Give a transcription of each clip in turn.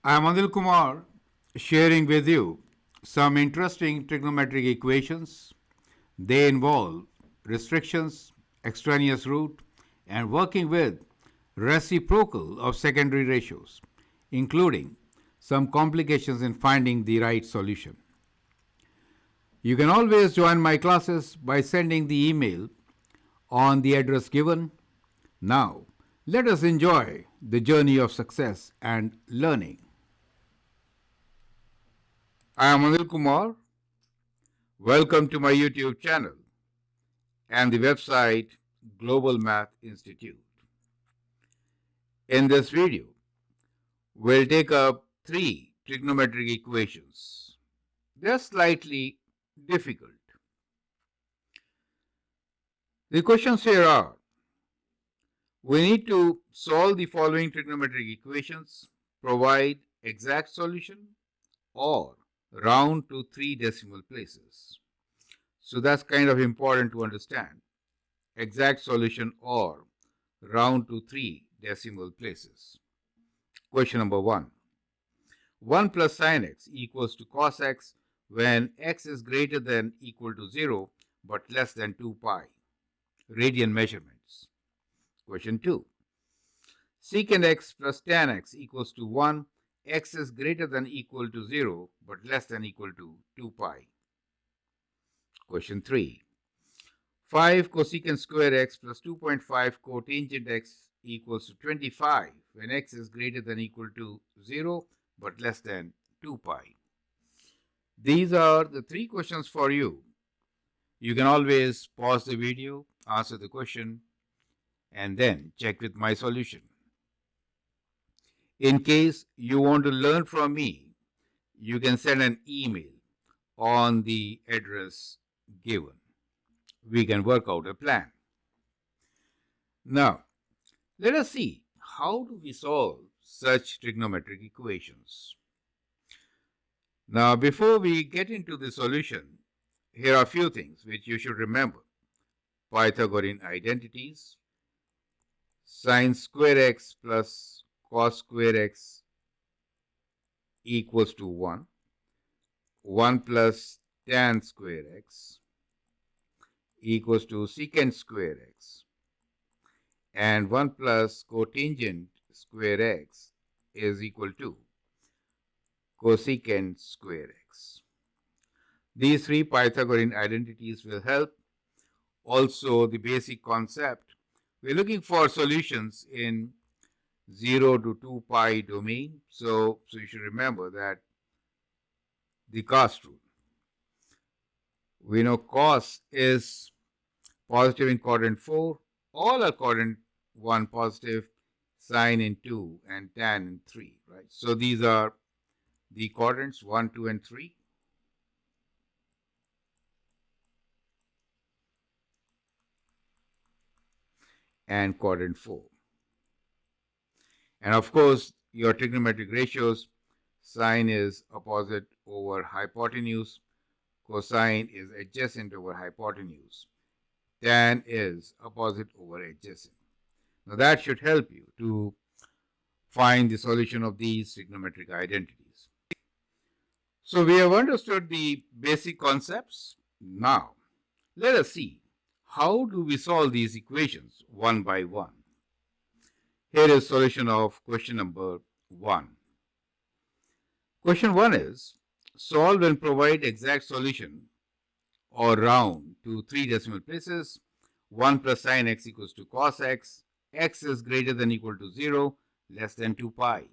I am Anil Kumar, sharing with you some interesting trigonometric equations. They involve restrictions, extraneous root, and working with reciprocal of secondary ratios, including some complications in finding the right solution. You can always join my classes by sending the email on the address given. Now, let us enjoy the journey of success and learning. I am Anil Kumar. Welcome to my YouTube channel and the website Global Math Institute. In this video, we'll take up 3 trigonometric equations. They're slightly difficult. The questions here are, we need to solve the following trigonometric equations, provide exact solution, or round to 3 decimal places. So that's kind of important to understand. Exact solution or round to 3 decimal places. Question number 1. 1 plus sin x equals to cos x when x is greater than equal to 0 but less than 2 pi. Radian measurements. Question 2. Secant x plus tan x equals to 1. X is greater than equal to 0 but less than equal to 2 pi. Question 3. 5 cosecant square x plus 2.5 cotangent x equals to 25 when x is greater than equal to 0 but less than 2 pi. These are the 3 questions for you. You can always pause the video, answer the question, and then check with my solution. In case you want to learn from me, you can send an email on the address given. We can work out a plan. Now, let us see how do we solve such trigonometric equations. Now, before we get into the solution, here are a few things which you should remember. Pythagorean identities, sin square x plus cos square x equals to 1, 1 plus tan square x equals to secant square x, and 1 plus cotangent square x is equal to cosecant square x. These 3 Pythagorean identities will help. Also, the basic concept. We're looking for solutions in 0 to 2 pi domain. So you should remember that the cos rule. We know cos is positive in quadrant 4. All are quadrant 1 positive, sine in 2, and tan in 3. Right? So these are the quadrants 1, 2, and 3. And quadrant 4. And of course, your trigonometric ratios, sine is opposite over hypotenuse, cosine is adjacent over hypotenuse, tan is opposite over adjacent. Now that should help you to find the solution of these trigonometric identities. So we have understood the basic concepts. Now, let us see how do we solve these equations one by one. Here is solution of question number 1. Question 1 is, solve and provide exact solution or round to 3 decimal places. 1 plus sin x equals to cos x. X is greater than equal to 0, less than 2 pi.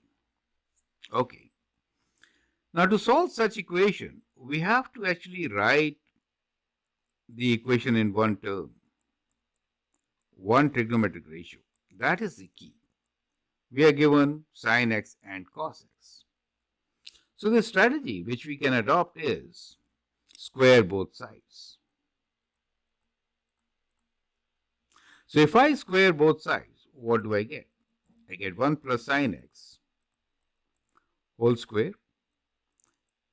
Okay. Now to solve such equation, we have to actually write the equation in one term. One trigonometric ratio. That is the key. We are given sin x and cos x. So the strategy which we can adopt is square both sides. So if I square both sides, what do I get? I get 1 plus sin x whole square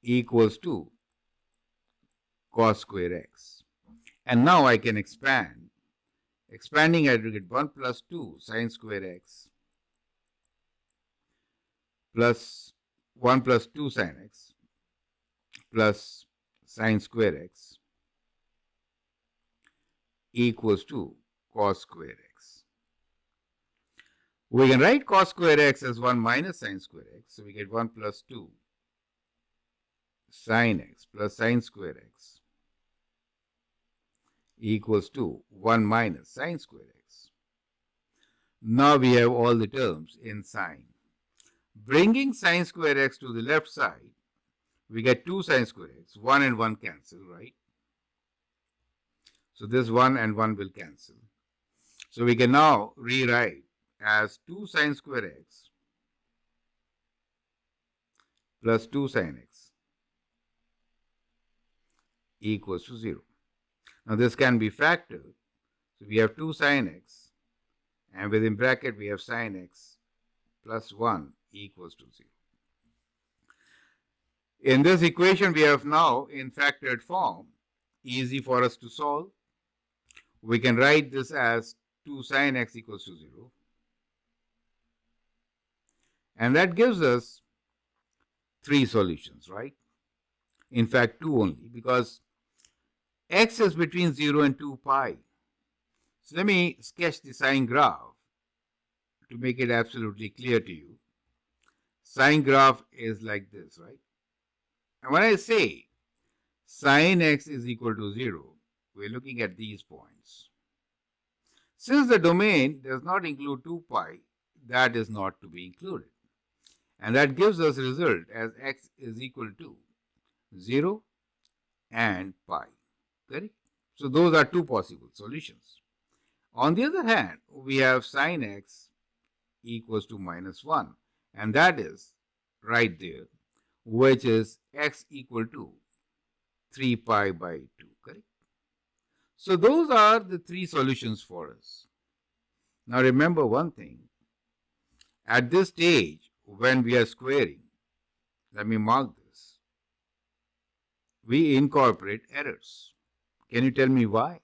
equals to cos square x. And now I can expand. Expanding, I will get 1 plus 2 sine square x plus 1 plus 2 sine x plus sine square x equals to cos square x. We can write cos square x as 1 minus sine square x. So we get 1 plus 2 sine x plus sine square x equals to 1 minus sine square x. Now we have all the terms in sine. Bringing sine square x to the left side, we get 2 sine square x. 1 and 1 cancel, right? So this 1 and 1 will cancel. So we can now rewrite as 2 sine square x plus 2 sine x equals to 0. Now this can be factored. So we have 2 sine x, and within bracket we have sine x plus 1 equals to 0. In this equation we have now in factored form, easy for us to solve. We can write this as 2 sine x equals to 0. And that gives us 3 solutions, right? In fact, 2 only, because x is between 0 and 2 pi. So let me sketch the sine graph to make it absolutely clear to you. Sine graph is like this, right? And when I say sine x is equal to 0, we're looking at these points. Since the domain does not include 2 pi, that is not to be included. And that gives us a result as x is equal to 0 and pi. Correct? So those are 2 possible solutions. On the other hand, we have sine x equals to minus 1. And that is right there, which is x equal to 3 pi by 2. Correct? So those are the 3 solutions for us. Now remember one thing. At this stage, when we are squaring, let me mark this, we incorporate errors. Can you tell me why?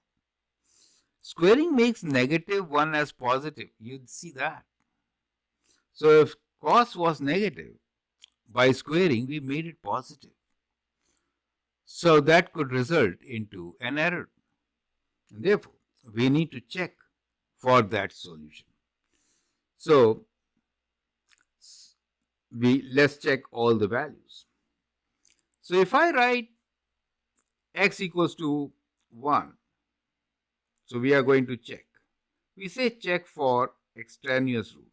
Squaring makes negative 1 as positive. You'd see that. So if cos was negative, by squaring we made it positive. So that could result into an error. And therefore, we need to check for that solution. So let's check all the values. So if I write x equals to 1, so we are going to check. We say check for extraneous root.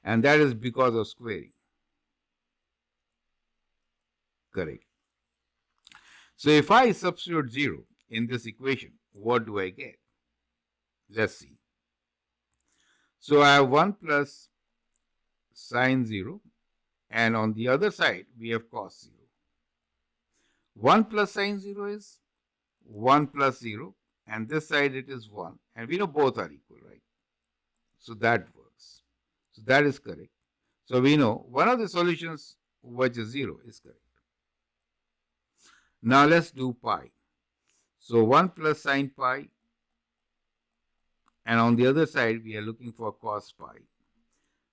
And that is because of squaring. Correct. So if I substitute 0 in this equation, what do I get? Let's see. So I have 1 plus sine 0, and on the other side we have cos 0. 1 plus sine 0 is 1 plus 0, and this side it is 1, and we know both are equal, right? So that works. So that is correct. So we know one of the solutions, which is 0, is correct. Now let's do pi. So 1 plus sine pi, and on the other side we are looking for cos pi.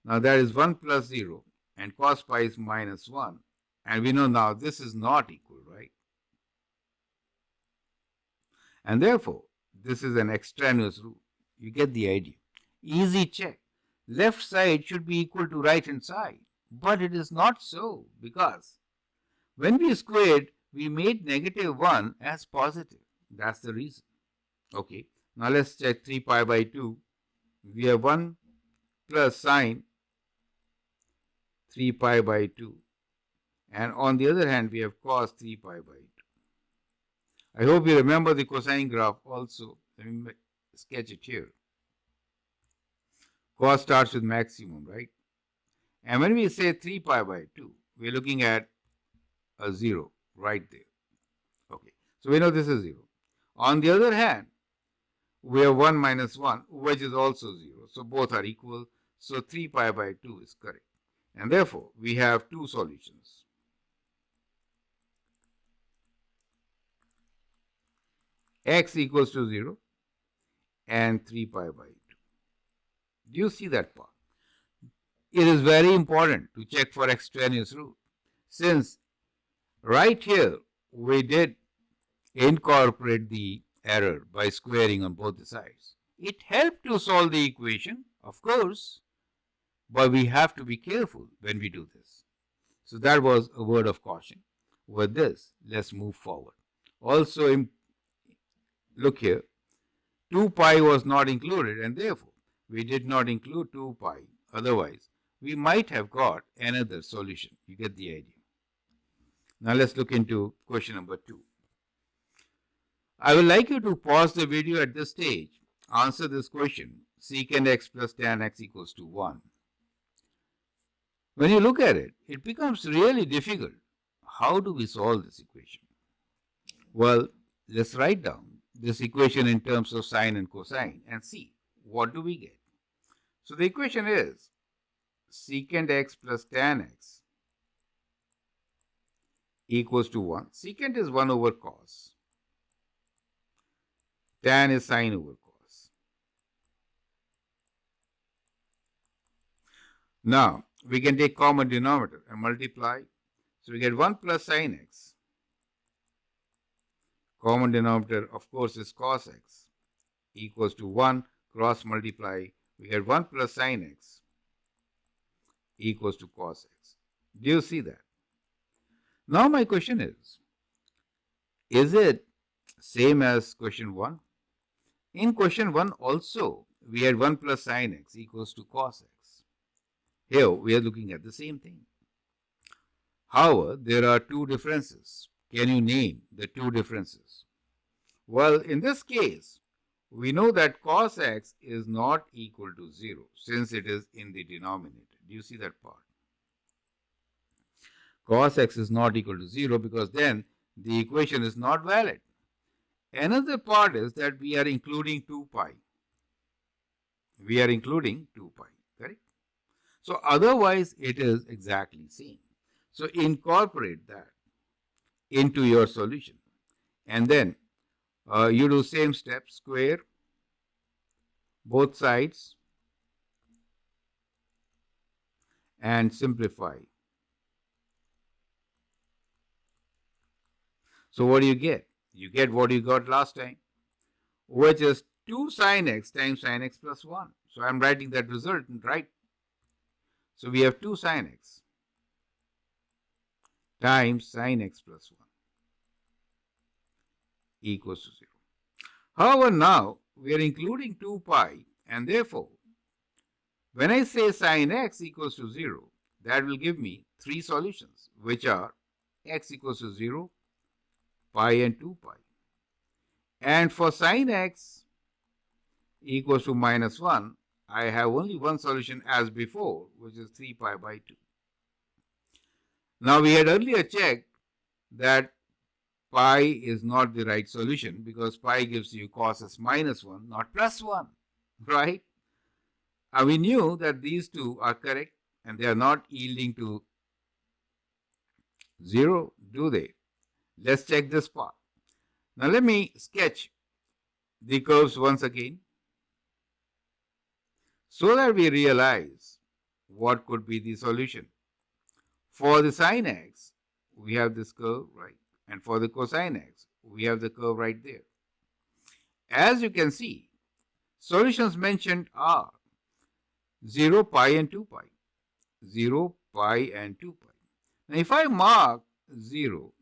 Now that is 1 plus 0, and cos pi is minus 1, and we know now this is not equal, right? And therefore, this is an extraneous root. You get the idea. Easy check. Left side should be equal to right hand side, but it is not so, because when we squared, we made negative 1 as positive. That's the reason. Okay, now let's check 3 pi by 2. We have 1 plus sine 3 pi by 2. And on the other hand, we have cos 3 pi by 2. I hope you remember the cosine graph also. Let me sketch it here. Cos starts with maximum, right? And when we say 3 pi by 2, we're looking at a 0 right there. Okay, so we know this is 0. On the other hand, we have 1 minus 1, which is also 0. So both are equal. So 3 pi by 2 is correct. And therefore, we have two solutions. X equals to 0 and 3 pi by 2. Do you see that part? It is very important to check for extraneous root, since right here we did incorporate the error by squaring on both the sides. It helped to solve the equation, of course, but we have to be careful when we do this. So that was a word of caution. With this, let's move forward. Also, look here, 2 pi was not included, and therefore we did not include 2 pi. Otherwise, we might have got another solution. You get the idea. Now let's look into question number 2. I would like you to pause the video at this stage. Answer this question. Secant x plus tan x equals to 1. When you look at it, it becomes really difficult. How do we solve this equation? Well, let's write down this equation in terms of sine and cosine and see what do we get. So the equation is secant x plus tan x equals to 1. Secant is 1 over cos. Tan is sine over cos. Now, we can take common denominator and multiply. So we get 1 plus sine x. Common denominator, of course, is cos x equals to 1. Cross multiply. We get 1 plus sine x equals to cos x. Do you see that? Now my question is it same as question 1? In question 1 also, we had 1 plus sine x equals to cos x. Here, we are looking at the same thing. However, there are two differences. Can you name the two differences? Well, in this case, we know that cos x is not equal to 0 since it is in the denominator. Do you see that part? Cos x is not equal to 0 because then the equation is not valid. Another part is that we are including 2 pi. We are including 2 pi, correct? So otherwise it is exactly same. So incorporate that into your solution. And then you do same step, square both sides and simplify. So what do you get? You get what you got last time, which is 2 sine x times sine x plus 1. So I'm writing that resultant right. So we have 2 sine x times sine x plus 1 equals to 0. However, now we are including 2 pi, and therefore, when I say sine x equals to 0, that will give me 3 solutions, which are x equals to 0, pi and 2 pi. And for sine x equals to minus 1, I have only one solution as before, which is 3 pi by 2. Now we had earlier checked that pi is not the right solution because pi gives you cos s minus 1, not plus 1, right? And we knew that these two are correct and they are not yielding to 0, do they? Let's check this part. Now let me sketch the curves once again so that we realize what could be the solution. For the sine x, we have this curve, right? And for the cosine x, we have the curve right there. As you can see, solutions mentioned are 0, pi and 2 pi. 0, pi and 2 pi. Now if I mark 0,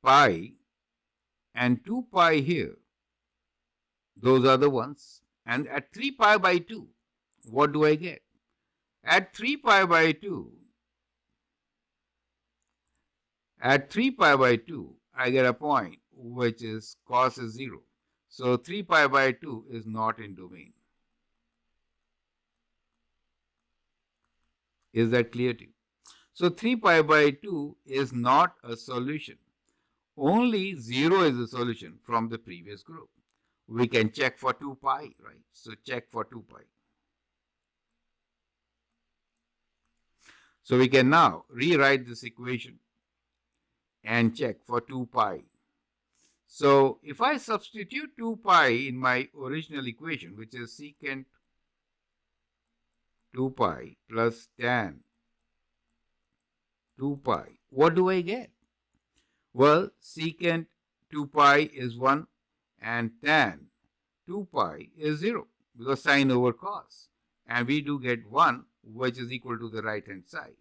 pi and 2 pi here, those are the ones. And at 3 pi by 2, what do I get? At 3 pi by 2, I get a point which is cos is 0. So 3 pi by 2 is not in domain. Is that clear to you? So 3 pi by 2 is not a solution. Only 0 is a solution from the previous group. we can check for 2 pi, right? So check for 2 pi. So we can now rewrite this equation and check for 2 pi. So if I substitute 2 pi in my original equation, which is secant 2 pi plus tan 2 pi, what do I get? Well, secant 2 pi is 1 and tan 2 pi is 0 because sine over cos. And we do get 1, which is equal to the right hand side.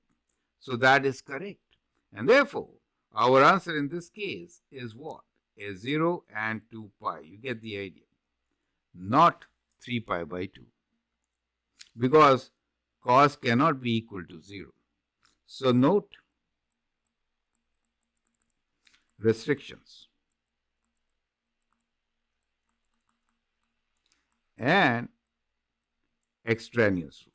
So that is correct. And therefore, our answer in this case is what? Is 0 and 2 pi. You get the idea. Not 3 pi by 2. Because cos cannot be equal to 0. So note restrictions. And extraneous rule.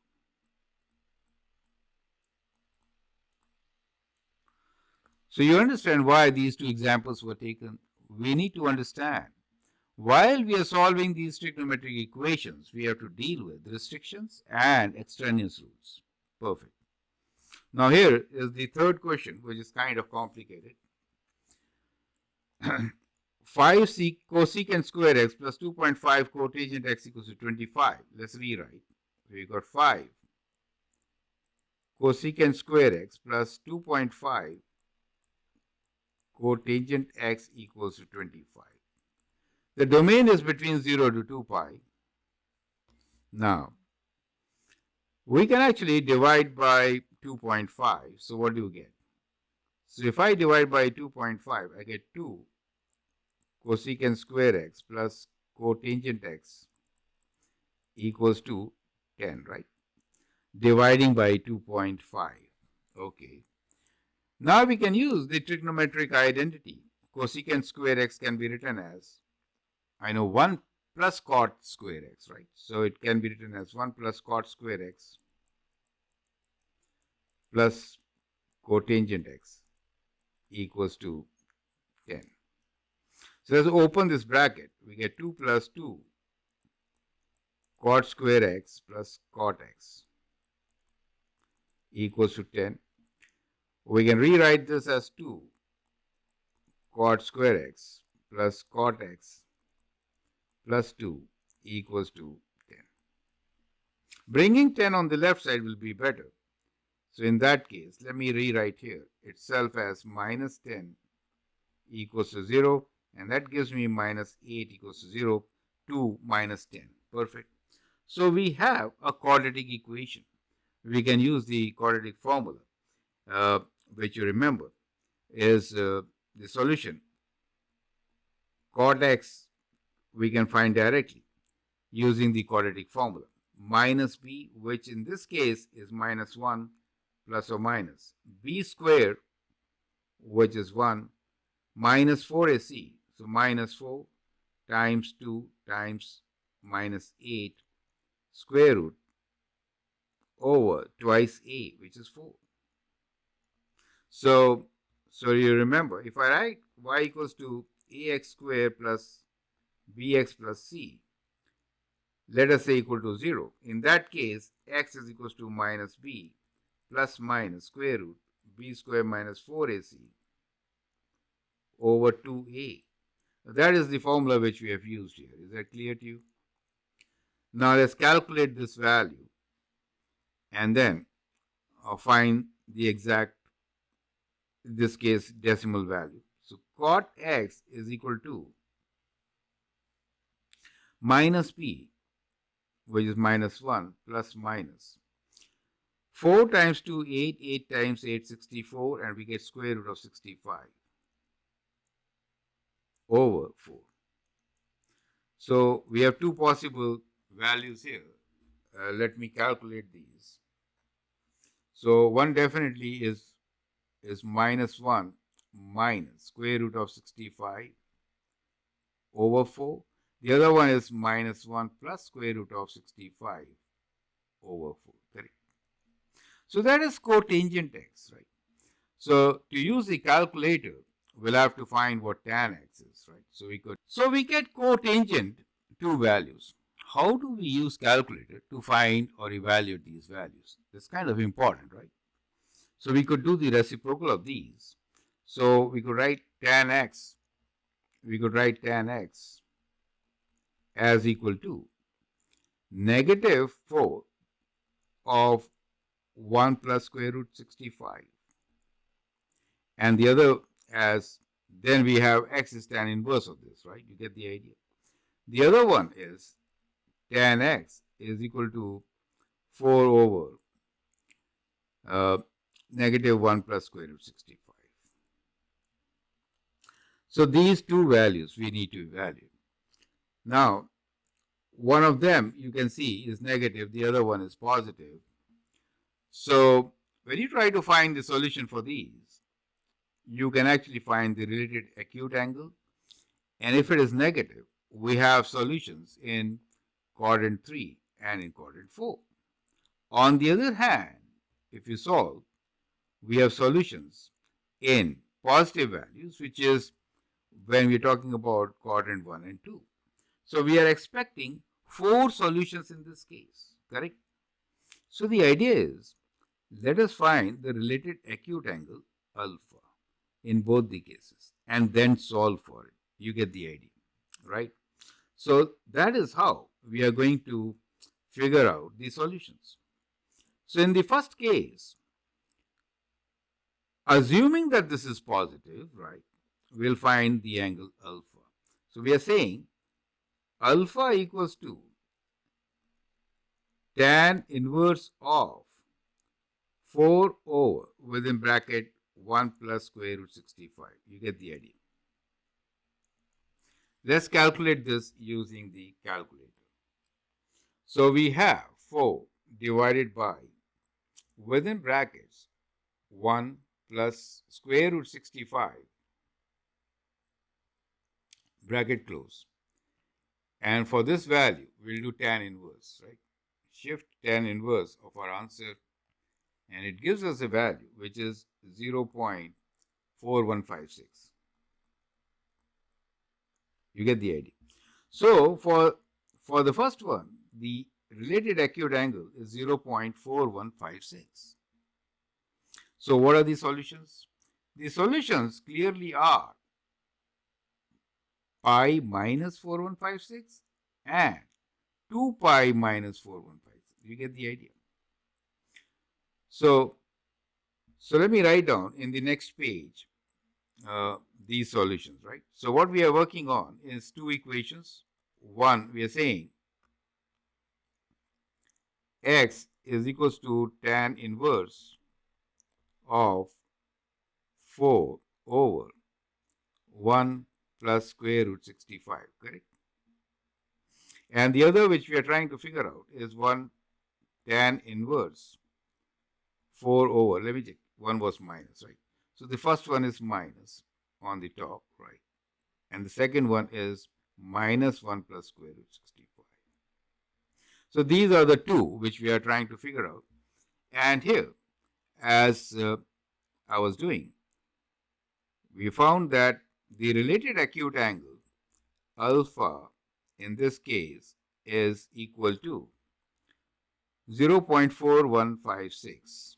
So you understand why these two examples were taken. We need to understand, while we are solving these trigonometric equations, we have to deal with restrictions and extraneous rules. Perfect. Now here is the third question, which is kind of complicated. 5 cosecant square x plus 2.5 cotangent x equals to 25. Let's rewrite. We got 5 cosecant square x plus 2.5 cotangent x equals to 25. The domain is between 0 to 2 pi. Now, we can actually divide by 2.5. So what do you get? So if I divide by 2.5, I get 2 cosecant square x plus cotangent x equals to 10, right? Dividing by 2.5. Okay. Now we can use the trigonometric identity. Cosecant square x can be written as, I know, 1 plus cot square x, right? So it can be written as 1 plus cot square x plus cotangent x equals to 10. So let's open this bracket. We get 2 plus 2 cot square x plus cot x equals to 10. We can rewrite this as 2 cot square x plus cot x plus 2 equals to 10. Bringing 10 on the left side will be better. So in that case, let me rewrite here itself as minus 10 equals to 0, and that gives me minus 8 equals to 0, 2 minus 10. Perfect. So we have a quadratic equation. We can use the quadratic formula, which you remember is the solution. Cot x we can find directly using the quadratic formula. Minus b, which in this case is minus 1 plus or minus b squared, which is 1, minus 4ac, so minus 4 times 2 times minus 8 square root over twice a, which is 4. So you remember, if I write y equals to ax squared plus bx plus c, let us say equal to 0. In that case, x is equals to minus b plus minus square root b squared minus 4ac over 2a. That is the formula which we have used here. Is that clear to you? Now let's calculate this value and then find the exact, in this case, decimal value. So cot x is equal to minus p, which is minus 1 plus minus 4 times 2, 8, 8 times 8, 64, and we get square root of 65 over 4. So we have two possible values here. Let me calculate these. So one definitely is minus 1 minus square root of 65 over 4. The other one is minus 1 plus square root of 65 over 4. Correct. So that is cotangent x, right? So to use the calculator, we'll have to find what tan x is, right? So we get cotangent two values. How do we use calculator to find or evaluate these values? That's kind of important, right? So we could do the reciprocal of these. So we could write tan x. We could write tan x as equal to negative 4 of 1 plus square root 65. And the other as, then we have x is tan inverse of this, right? You get the idea. The other one is tan x is equal to 4 over negative 1 plus square root 65. So these two values we need to evaluate. Now, one of them you can see is negative, the other one is positive. So when you try to find the solution for these, you can actually find the related acute angle. And if it is negative, we have solutions in quadrant 3 and in quadrant 4. On the other hand, if you solve, we have solutions in positive values, which is when we're talking about quadrant 1 and 2. So we are expecting 4 solutions in this case, correct? So the idea is, let us find the related acute angle alpha in both the cases and then solve for it. You get the idea, right? So that is how we are going to figure out the solutions. So in the first case, assuming that this is positive, right, we'll find the angle alpha. So we are saying alpha equals to tan inverse of 4 over within bracket 1 plus square root 65. You get the idea. Let's calculate this using the calculator. So we have 4 divided by within brackets 1 plus square root 65, bracket close. And for this value, we'll do tan inverse, right? Shift tan inverse of our answer, and it gives us a value which is 0.4156. You get the idea. So for the first one, the related acute angle is 0.4156. So what are the solutions? The solutions clearly are pi minus 4156 and 2 pi minus 4156. You get the idea. So let me write down in the next page these solutions, right? So what we are working on is two equations. One, we are saying x is equals to tan inverse of 4 over 1 plus square root 65, correct? And the other which we are trying to figure out is 1 tan inverse 4 over, let me check, 1 was minus, right? So the first one is minus on the top, right? And the second one is minus 1 plus square root 65. So these are the two which we are trying to figure out. And here, as I was doing, we found that the related acute angle alpha in this case is equal to 0.4156.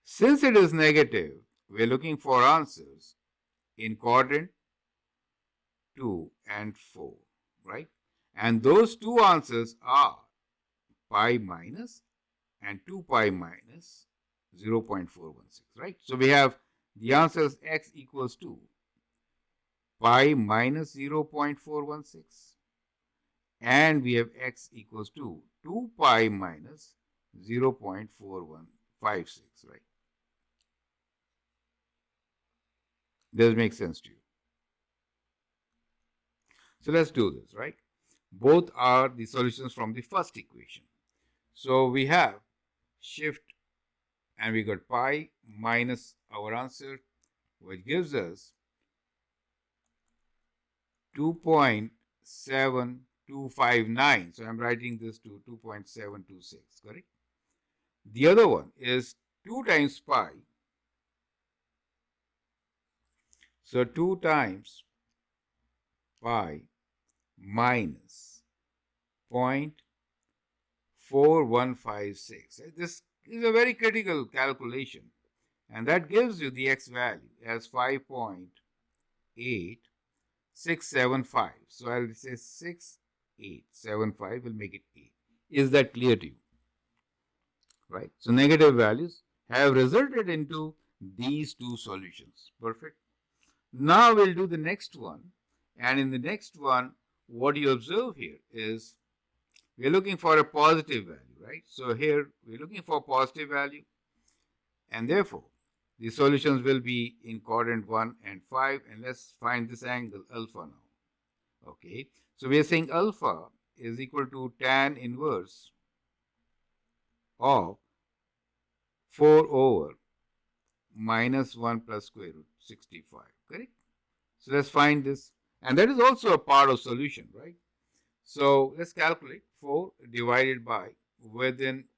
Since it is negative, we are looking for answers in quadrant 2 and 4, right? And those two answers are pi minus and 2 pi minus 0.416, right? So we have the answers x equals to pi minus 0.416 and we have x equals to 2 pi minus 0.4156, right? Does it make sense to you? So let's do this, right? Both are the solutions from the first equation. So we have shift and we got pi minus our answer, which gives us 2.7259. So I'm writing this to 2.726, correct? The other one is 2 times pi So 2 times pi minus 0.4156. This is a very critical calculation, and that gives you the x value as 5.8675. So I'll say 6875 will make it 8. Is that clear to you? Right. So negative values have resulted into these two solutions. Perfect. Now we'll do the next one. And in the next one, what you observe here is we're looking for a positive value, right? So here we're looking for positive value, and therefore the solutions will be in quadrant 1 and 5. And let's find this angle alpha now. Okay. So we are saying alpha is equal to tan inverse of 4 over minus 1 plus square root 65, correct? So let's find this, and that is also a part of solution, right? So let's calculate 4 divided by, within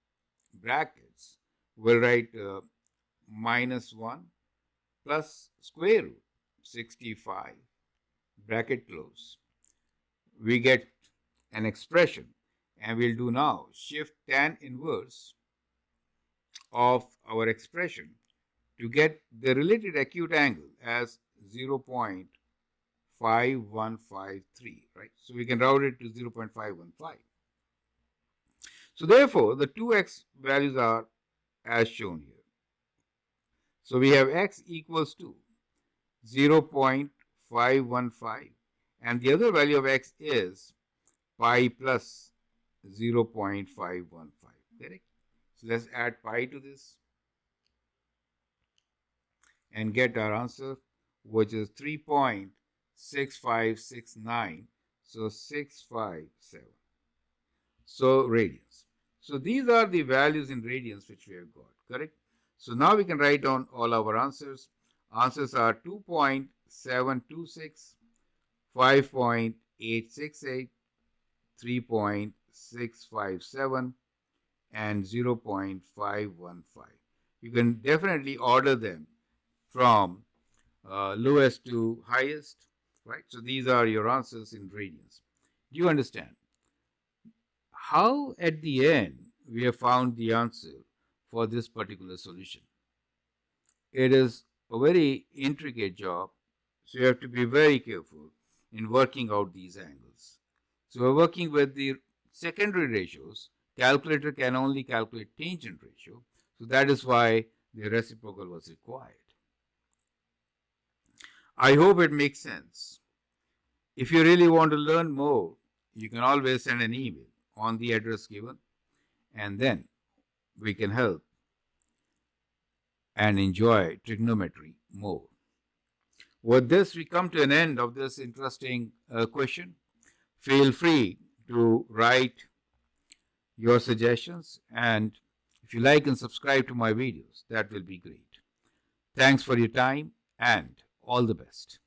brackets, we'll write minus 1 plus square root 65, bracket close. We get an expression, and we'll do now shift tan inverse of our expression to get the related acute angle as 0.5153, right? So we can route it to 0.515. So therefore, the two x values are as shown here. So we have x equals to 0.515, and the other value of x is pi plus 0.515, correct? So let's add pi to this and get our answer, which is 3.6569. So 657. So radians. So these are the values in radians which we have got, correct? So now we can write down all our answers. Answers are 2.726, 5.868, 3.657, and 0.515. You can definitely order them from lowest to highest, right? So these are your answers in radians. Do you understand how at the end we have found the answer for this particular solution? It is a very intricate job, so you have to be very careful in working out these angles. So we're working with the secondary ratios. Calculator can only calculate tangent ratio, so that is why the reciprocal was required. I hope it makes sense. If you really want to learn more, you can always send an email on the address given, and then we can help and enjoy trigonometry more. With this, we come to an end of this interesting question. Feel free to write your suggestions, and if you like and subscribe to my videos, that will be great. Thanks for your time and all the best.